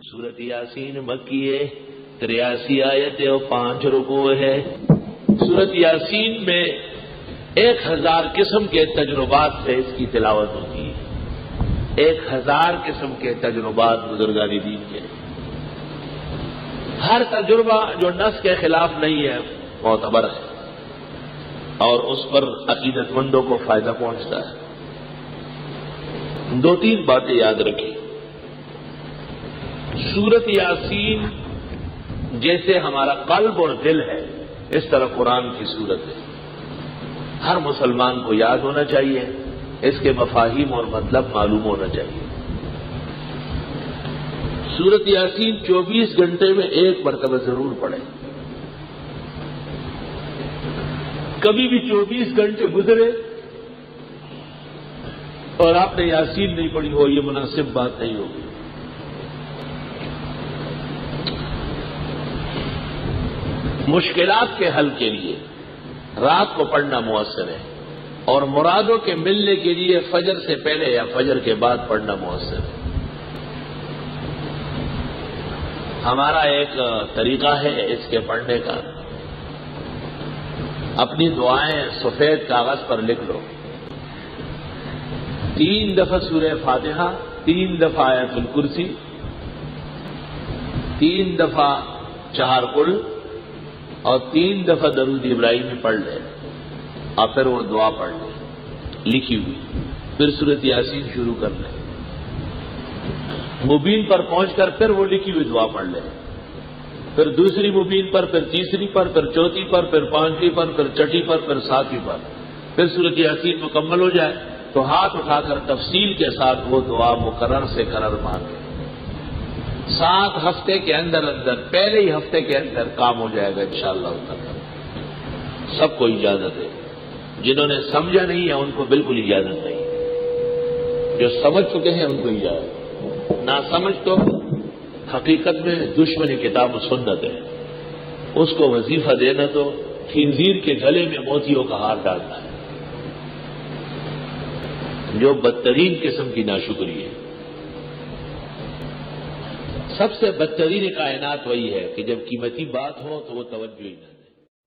سورت یاسین مکی ہے، 83 آیتیں اور 5 رکوع ہے۔ سورت یاسین میں 1000 قسم کے تجربات سے اس کی تلاوت ہوتی ہے۔ 1000 قسم کے تجربات بزرگان دین کے، ہر تجربہ جو نص کے خلاف نہیں ہے معتبر ہے اور اس پر عقیدت مندوں کو فائدہ پہنچتا ہے۔ 2-3 باتیں یاد رکھیں۔ سورت یاسین جیسے ہمارا قلب اور دل ہے، اس طرح قرآن کی سورت ہے۔ ہر مسلمان کو یاد ہونا چاہیے، اس کے مفاہیم اور مطلب معلوم ہونا چاہیے۔ سورت یاسین 24 گھنٹے میں 1 مرتبہ ضرور پڑھیں۔ کبھی بھی 24 گھنٹے گزرے اور آپ نے یاسین نہیں پڑھی ہو، یہ مناسب بات نہیں ہوگی۔ مشکلات کے حل کے لیے رات کو پڑھنا مؤثر ہے اور مرادوں کے ملنے کے لیے فجر سے پہلے یا فجر کے بعد پڑھنا مؤثر ہے۔ ہمارا ایک طریقہ ہے اس کے پڑھنے کا، اپنی دعائیں سفید کاغذ پر لکھ لو۔ 3 دفعہ سورہ فاتحہ، 3 دفعہ آیت الکرسی، 3 دفعہ 4 قل اور 3 دفعہ درود ابراہیمی پڑھ لیں اور پھر وہ دعا پڑھ لیں لکھی ہوئی، پھر سورت یاسین شروع کر لیں۔ مبین پر پہنچ کر پھر وہ لکھی ہوئی دعا پڑھ لیں، پھر دوسری مبین پر، پھر تیسری پر، پھر چوتھی پر، پھر 5ویں پر، پھر 6ٹھی پر، پھر 7ویں پر، پھر سورت یاسین مکمل ہو جائے تو ہاتھ اٹھا کر تفصیل کے ساتھ وہ دعا مقرر سے قرر مانگے۔ 7 ہفتے کے اندر پہلے ہی ہفتے کے اندر کام ہو جائے گا انشاءاللہ تعالی۔ سب کو اجازت ہے، جنہوں نے سمجھا نہیں ہے ان کو بالکل اجازت نہیں، جو سمجھ چکے ہیں ان کو اجازت، نہ سمجھ تو حقیقت میں دشمن کتاب و سنت ہے، اس کو وظیفہ دینا تو خنزیر کے گلے میں موتیوں کا ہار ڈالنا ہے، جو بدترین قسم کی ناشکری ہے۔ سب سے بدترین کائنات وہی ہے کہ جب قیمتی بات ہو تو وہ توجہ ہی نہ